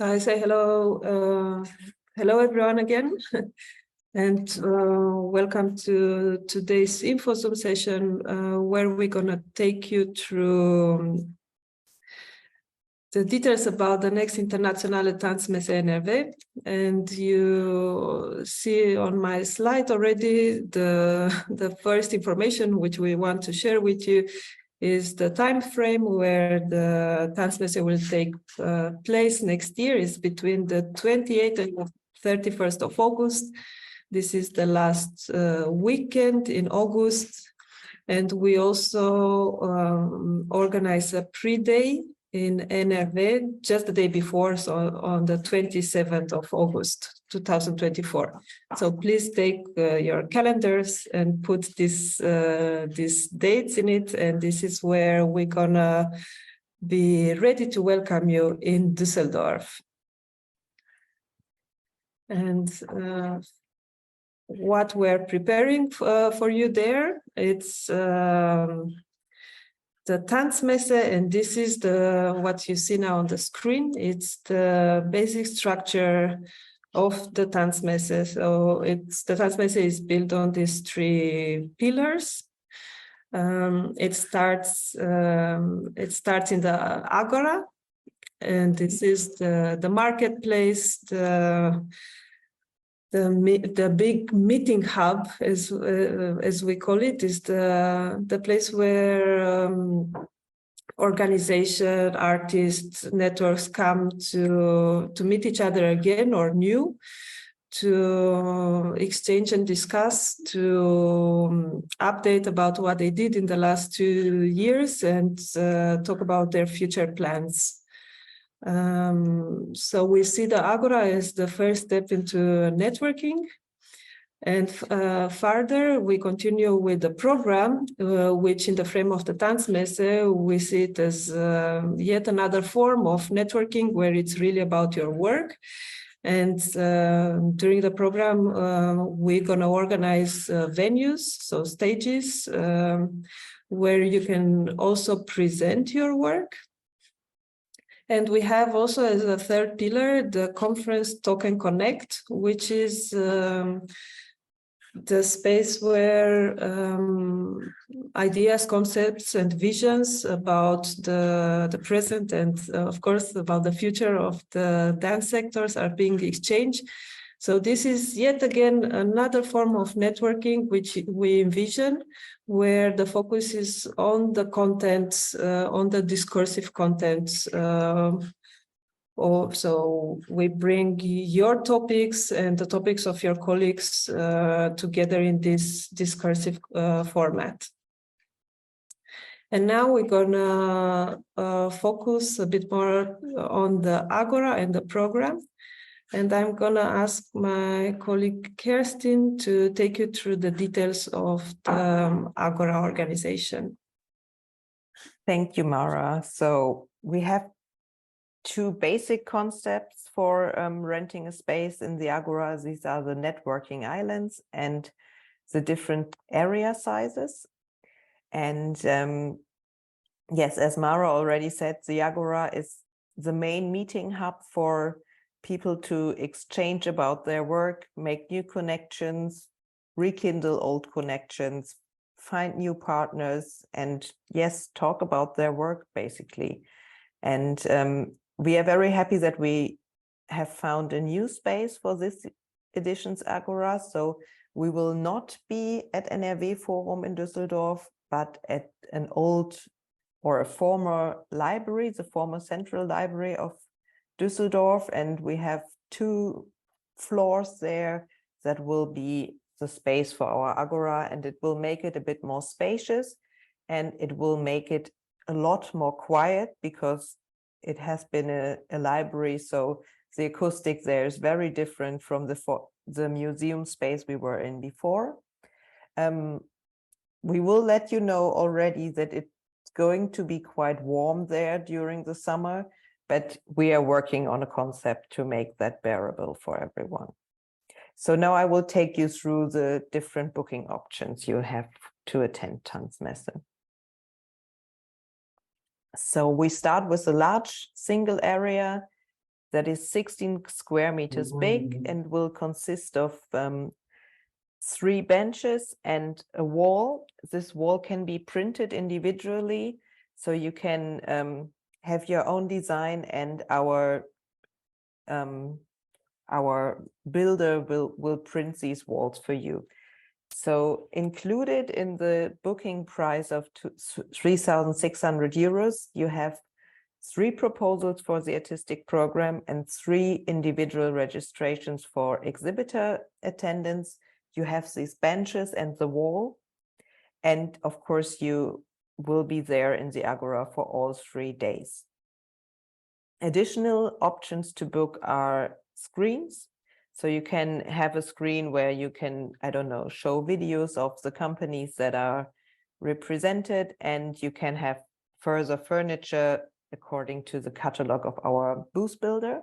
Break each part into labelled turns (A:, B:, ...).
A: I say hello everyone again, and welcome to today's InfoZoom session, where we're gonna take you through the details about the next Internationale Tanzmesse NRW. And you see on my slide already the first information which we want to share with you is the time frame where the Tanzmesse will take place next year is between the 28th and 31st of August. This is the last weekend in August. And we also organize a pre-day in NRW just the day before, so on the 27th of August, 2024. So please take your calendars and put these dates in it, and this is where we're gonna be ready to welcome you in Düsseldorf. And what we're preparing for you there, it's the Tanzmesse, and this is what you see now on the screen. It's the basic structure of the Tanzmesse. So the Tanzmesse is built on these three pillars. It starts in the Agora, and this is the marketplace, the big meeting hub, as we call it, is the place where organization, artists, networks come to meet each other again or new, to exchange and discuss, to update about what they did in the last 2 years and talk about their future plans. So we see the Agora as the first step into networking. And further, we continue with the program, which in the frame of the Tanzmesse, we see it as yet another form of networking where it's really about your work. And during the program, we're going to organize venues, so stages, where you can also present your work. And we have also as a third pillar, the conference Talk and Connect, which is the space where ideas, concepts, and visions about the present and, of course, about the future of the dance sectors are being exchanged. So this is yet again another form of networking which we envision, where the focus is on the content, on the discursive content. So we bring your topics and the topics of your colleagues together in this discursive format. And now we're gonna focus a bit more on the Agora and the program. And I'm going to ask my colleague Kerstin to take you through the details of the Agora organization.
B: Thank you, Mara. So we have two basic concepts for renting a space in the Agora. These are the networking islands and the different area sizes. And yes, as Mara already said, the Agora is the main meeting hub for people to exchange about their work, make new connections, rekindle old connections, find new partners, and yes, talk about their work basically. And we are very happy that we have found a new space for this edition's Agora. So we will not be at NRW Forum in Düsseldorf, but at an old or a former library, the former central library of Düsseldorf, and we have 2 floors there that will be the space for our Agora, and it will make it a bit more spacious, and it will make it a lot more quiet because it has been a library, so the acoustic there is very different from the museum space we were in before. We will let you know already that it's going to be quite warm there during the summer, but we are working on a concept to make that bearable for everyone. So now I will take you through the different booking options you have to attend Tanzmesse. So we start with a large single area that is 16 square meters big and will consist of 3 benches and a wall. This wall can be printed individually, so you can have your own design, and our builder will print these walls for you. So included in the booking price of 3,600 euros, you have 3 proposals for the artistic program and 3 individual registrations for exhibitor attendance. You have these benches and the wall. And of course, you will be there in the Agora for all 3 days. Additional options to book are screens. So you can have a screen where you can, I don't know, show videos of the companies that are represented, and you can have further furniture according to the catalog of our booth builder.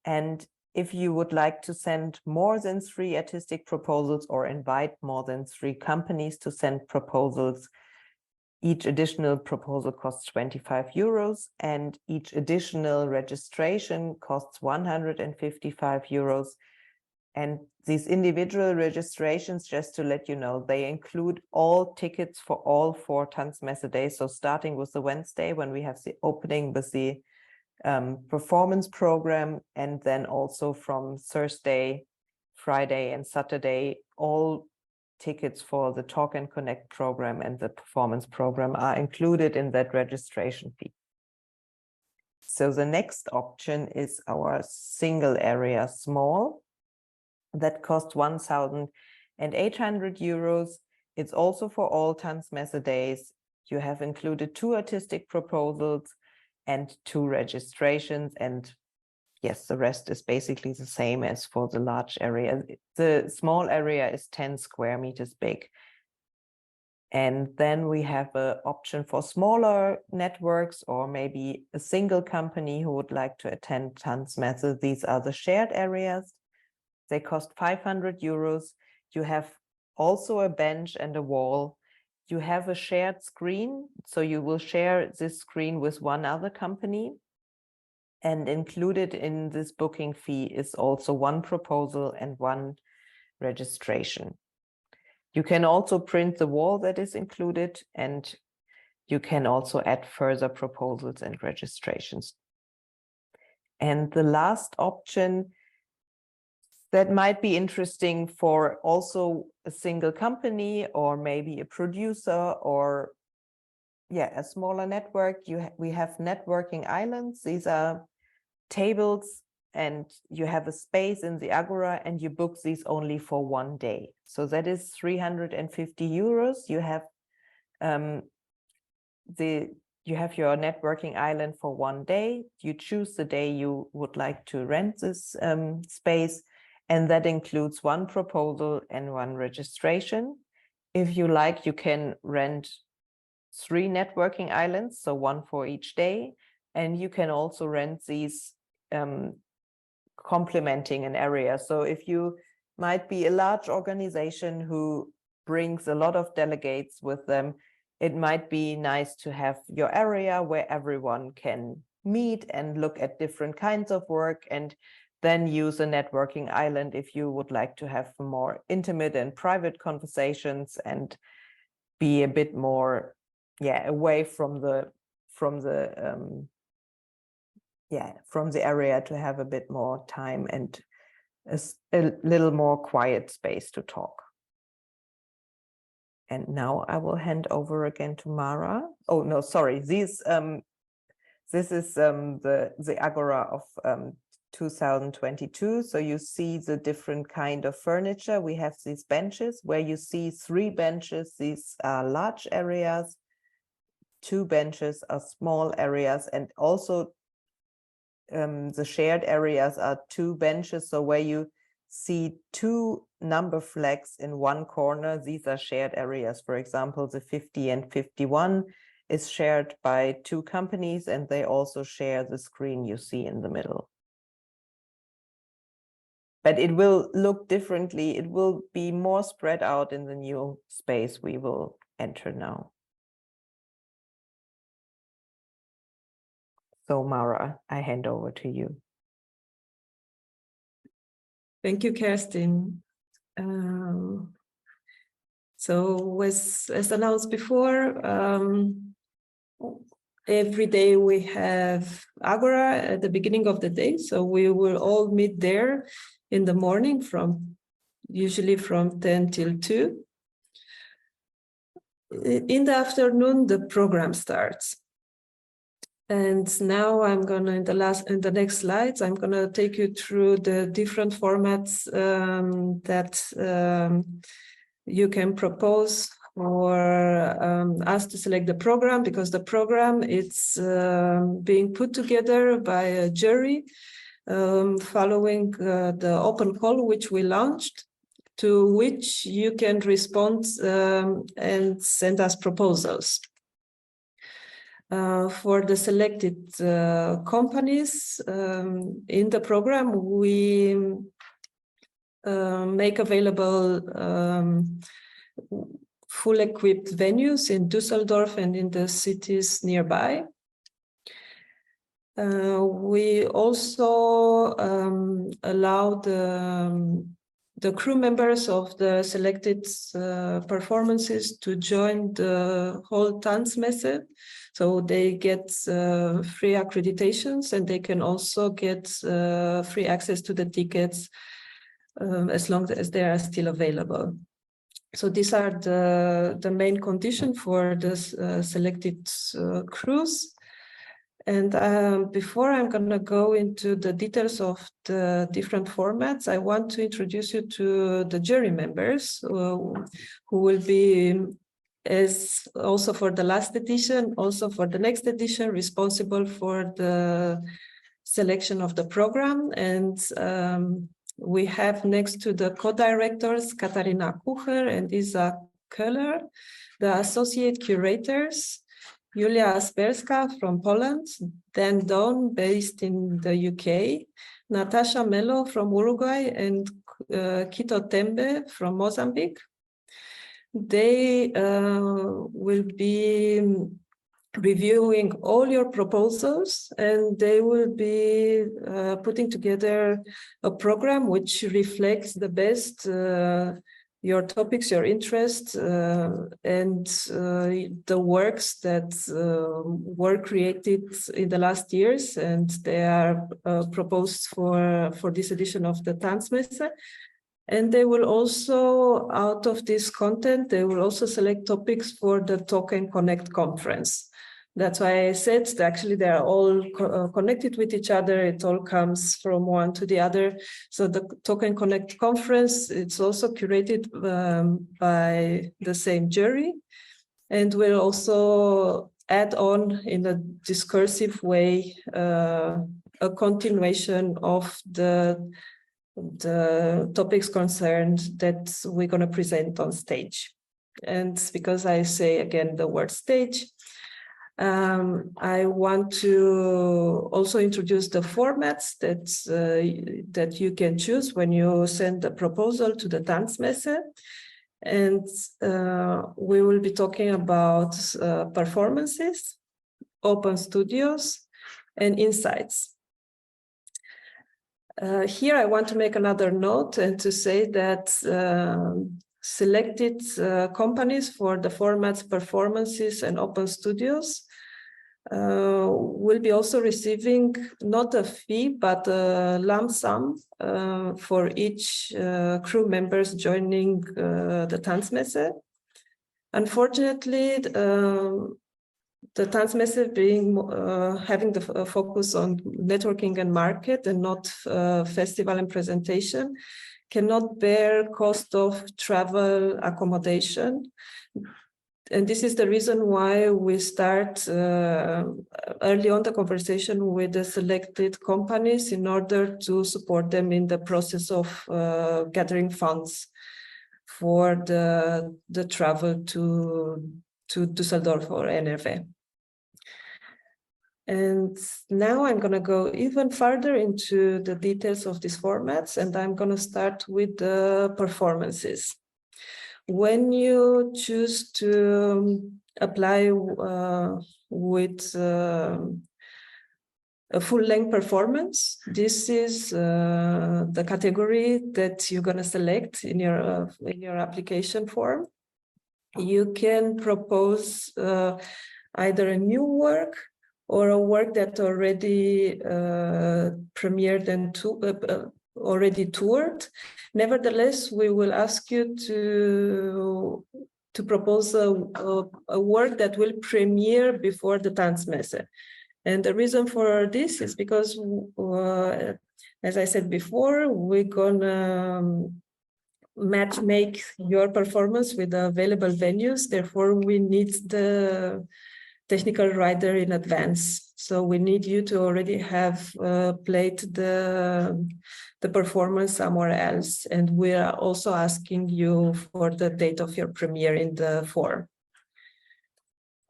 B: And if you would like to send more than 3 artistic proposals or invite more than 3 companies to send proposals, each additional proposal costs 25 euros, and each additional registration costs 155 euros. And these individual registrations, just to let you know, they include all tickets for all 4 Tanzmesse days. So starting with the Wednesday, when we have the opening with the performance program, and then also from Thursday, Friday, and Saturday, all tickets for the Talk and Connect program and the performance program are included in that registration fee. So the next option is our single area small, that costs 1,800 euros. It's also for all Tanzmesse days. You have included 2 artistic proposals and 2 registrations, and yes, the rest is basically the same as for the large area. The small area is 10 square meters big. And then we have an option for smaller networks, or maybe a single company who would like to attend Tanzmesse. These are the shared areas. They cost 500 euros. You have also a bench and a wall. You have a shared screen, so you will share this screen with one other company. And included in this booking fee is also 1 proposal and 1 registration. You can also print the wall that is included, and you can also add further proposals and registrations. And the last option that might be interesting for also a single company, or maybe a producer, or a smaller network. We have networking islands. These are tables, and you have a space in the Agora, and you book these only for 1 day. So that is 350 euros. You have your networking island for 1 day. You choose the day you would like to rent this space, and that includes 1 proposal and 1 registration. If you like, you can rent 3 networking islands, so 1 for each day, and you can also rent these complementing an area. So if you might be a large organization who brings a lot of delegates with them, it might be nice to have your area where everyone can meet and look at different kinds of work, and then use a networking island if you would like to have more intimate and private conversations and be a bit more away from the area, to have a bit more time and a little more quiet space to talk. And now I will hand over again to Mara. Oh no, sorry. This is the Agora of 2022. So you see the different kind of furniture. We have these benches where you see 3 benches. These are large areas. 2 benches are small areas, and also the shared areas are 2 benches. So where you see 2 number flags in 1 corner, these are shared areas. For example, the 50 and 51 is shared by 2 companies, and they also share the screen you see in the middle. But it will look differently. It will be more spread out in the new space we will enter now. So Mara, I hand over to you.
A: Thank you, Kerstin. So as announced before, every day we have Agora at the beginning of the day. So we will all meet there in the morning usually from 10 till 2. In the afternoon, the program starts. And now I'm gonna, in the next slides, I'm gonna take you through the different formats that you can propose for us to select the program, because the program it's being put together by a jury following the open call which we launched, to which you can respond and send us proposals. For the selected companies in the program, we make available full equipped venues in Düsseldorf and in the cities nearby. We also allow the crew members of the selected performances to join the whole Tanzmesse. So they get free accreditations, and they can also get free access to the tickets as long as they are still available. So these are the main conditions for the selected crews. And before I'm going to go into the details of the different formats, I want to introduce you to the jury members who will be, as also for the last edition, also for the next edition, responsible for the selection of the program. And we have next to the co-directors, Katharina Kucher and Isa Köhler, the associate curators, Julia Asperska from Poland, Dan Dawn based in the UK, Natasha Mello from Uruguay, and Kito Tembe from Mozambique. They will be reviewing all your proposals, and they will be putting together a program which reflects the best your topics, your interests, and the works that were created in the last years, and they are proposed for this edition of the Tanzmesse. And they will also, out of this content, they will also select topics for the Talk and Connect conference. That's why I said that actually they are all connected with each other. It all comes from one to the other. So the Talk and Connect conference, it's also curated by the same jury, and will also add on in a discursive way a continuation of the topics concerned that we're going to present on stage. And because I say again the word stage, I want to also introduce the formats that you can choose when you send a proposal to the Tanzmesse. And we will be talking about performances, open studios, and insights. Here I want to make another note and to say that selected companies for the formats, performances, and open studios will be also receiving not a fee, but a lump sum for each crew members joining the Tanzmesse. Unfortunately, the Tanzmesse being having the focus on networking and market and not festival and presentation, cannot bear cost of travel accommodation. And this is the reason why we start early on the conversation with the selected companies in order to support them in the process of gathering funds for the travel to Düsseldorf or NRW. And now I'm going to go even further into the details of these formats, and I'm going to start with the performances. When you choose to apply with a full-length performance. This is the category that you're going to select in your application form. You can propose either a new work or a work that already premiered and already toured. Nevertheless, we will ask you to propose a work that will premiere before the Tanzmesse. And the reason for this is because, as I said before, we're gonna make your performance with the available venues. Therefore, we need the technical rider in advance. So we need you to already have played the performance somewhere else. And we are also asking you for the date of your premiere in the form.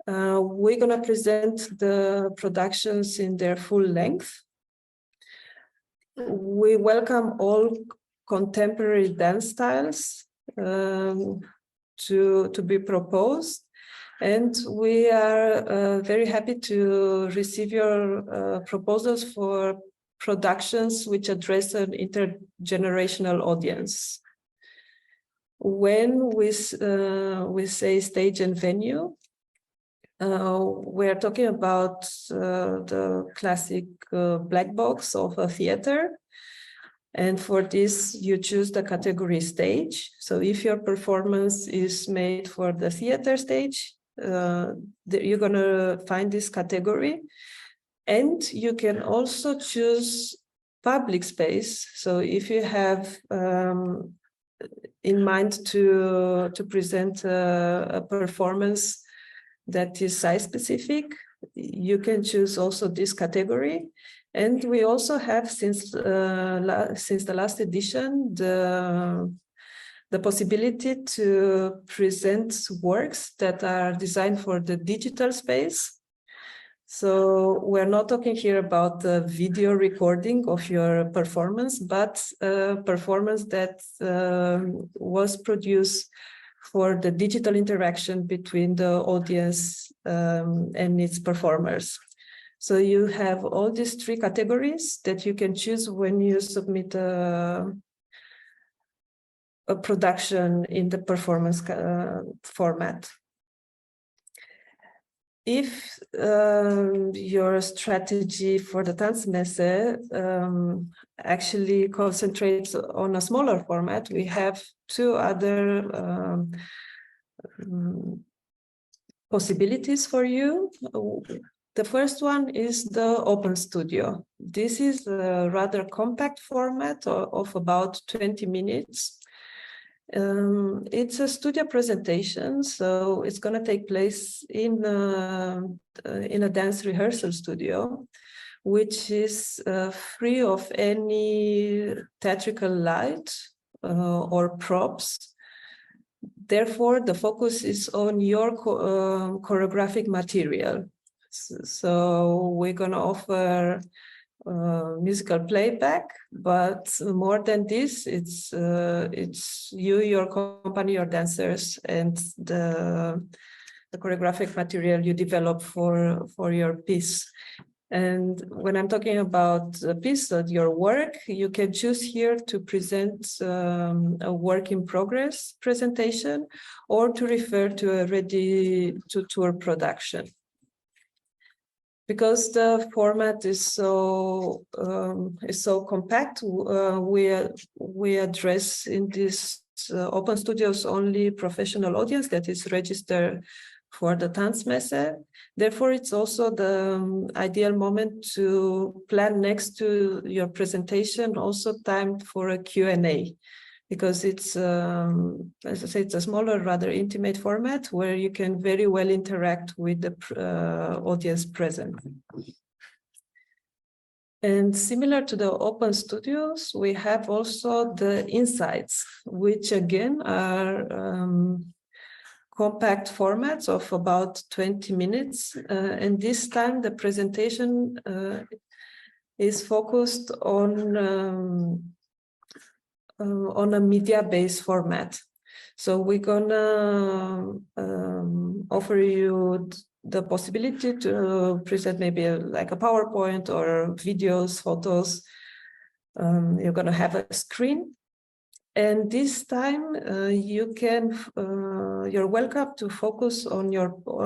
A: We're going to present the productions in their full length. We welcome all contemporary dance styles to be proposed. And we are very happy to receive your proposals for productions which address an intergenerational audience. When we say stage and venue, we're talking about the classic black box of a theater. And for this, you choose the category stage. So if your performance is made for the theater stage, you're going to find this category. And you can also choose public space. So if you have in mind to present a performance that is size specific, you can choose also this category. And we also have, since the last edition, the possibility to present works that are designed for the digital space. So we're not talking here about the video recording of your performance, but a performance that was produced for the digital interaction between the audience and its performers. So you have all these three categories that you can choose when you submit a production in the performance format. If your strategy for the Tanzmesse actually concentrates on a smaller format, we have two other possibilities for you. The first one is the Open Studio. This is a rather compact format of about 20 minutes. It's a studio presentation, so it's going to take place in a dance rehearsal studio, which is free of any theatrical light or props. Therefore, the focus is on your choreographic material. So we're going to offer musical playback, but more than this, it's you, your company, your dancers, and the choreographic material you develop for your piece. And when I'm talking about a piece of your work, you can choose here to present a work in progress presentation or to refer to a ready-to-tour production. Because the format is so compact, we address in this Open Studios only professional audience that is registered for the Tanzmesse. Therefore, it's also the ideal moment to plan next to your presentation also time for a Q&A. Because it's, as I say, it's a smaller, rather intimate format where you can very well interact with the audience present. And similar to the Open Studios, we have also the Insights, which again are compact formats of about 20 minutes. And this time the presentation is focused on a media-based format. So we're gonna offer you the possibility to present maybe like a PowerPoint or videos, photos. You're going to have a screen. And this time you're welcome to focus on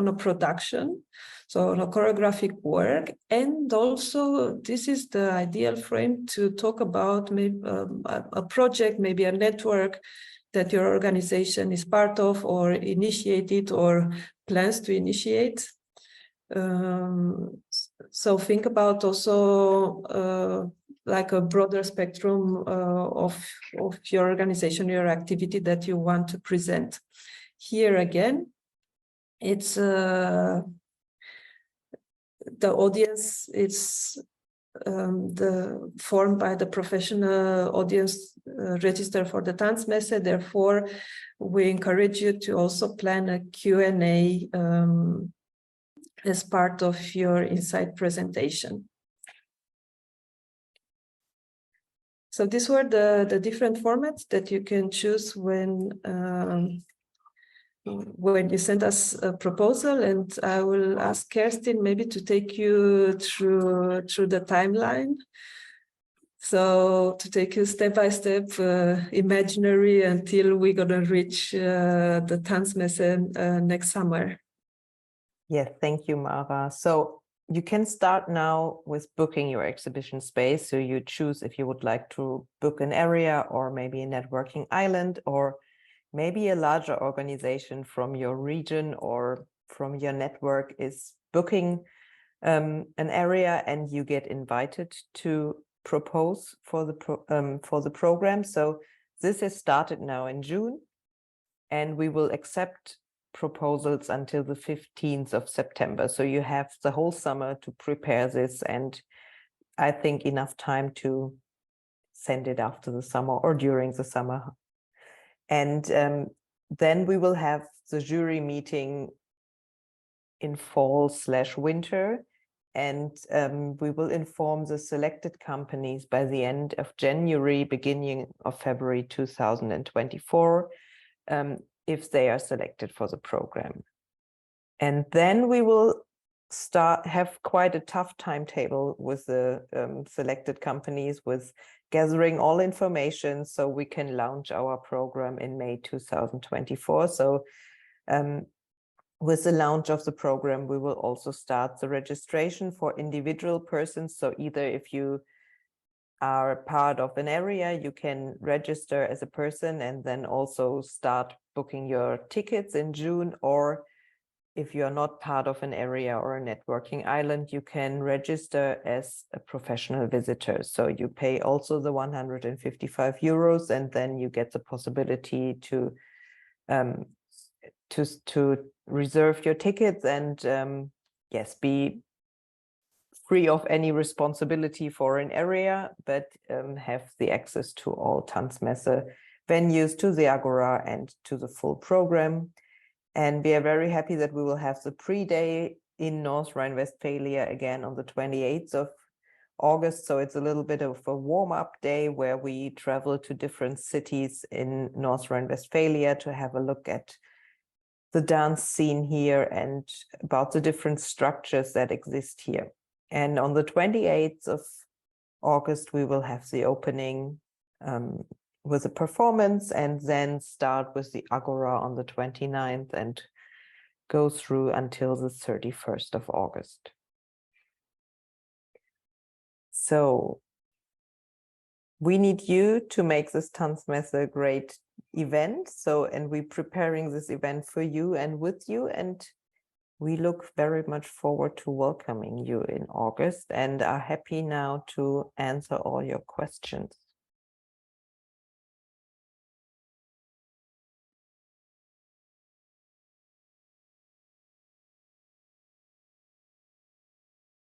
A: a production, so on a choreographic work. And also this is the ideal frame to talk about maybe a project, maybe a network that your organization is part of or initiated or plans to initiate. So think about also like a broader spectrum of your organization, your activity that you want to present. Here again, it's the audience is formed by the professional audience register for the Tanzmesse. Therefore, we encourage you to also plan a Q&A as part of your Insight presentation. So these were the different formats that you can choose when you send us a proposal, and I will ask Kerstin maybe to take you through the timeline. So to take you step by step, imaginary, until we're gonna reach the Tanzmesse next summer.
B: Yes, thank you, Mara. So you can start now with booking your exhibition space. So you choose if you would like to book an area or maybe a networking island, or maybe a larger organization from your region or from your network is booking an area, and you get invited to propose for the program. So this has started now in June, and we will accept proposals until the 15th of September. So you have the whole summer to prepare this, and I think enough time to send it after the summer or during the summer. And then we will have the jury meeting in fall/winter, and we will inform the selected companies by the end of January, beginning of February 2024, if they are selected for the program. And then we will have quite a tough timetable with the selected companies, with gathering all information so we can launch our program in May 2024. So with the launch of the program, we will also start the registration for individual persons. So either if you are part of an area, you can register as a person and then also start booking your tickets in June. Or if you are not part of an area or a networking island, you can register as a professional visitor. So you pay also the 155 euros, and then you get the possibility to reserve your tickets and yes, be free of any responsibility for an area, but have the access to all Tanzmesse venues, to the Agora, and to the full program. And we are very happy that we will have the pre-day in North Rhine-Westphalia again on the 28th of August. So it's a little bit of a warm-up day where we travel to different cities in North Rhine-Westphalia to have a look at the dance scene here and about the different structures that exist here. And on the 28th of August, we will have the opening with a performance, and then start with the Agora on the 29th and go through until the 31st of August. So we need you to make this Tanzmesse a great event. So, and we're preparing this event for you and with you, and we look very much forward to welcoming you in August and are happy now to answer all your questions.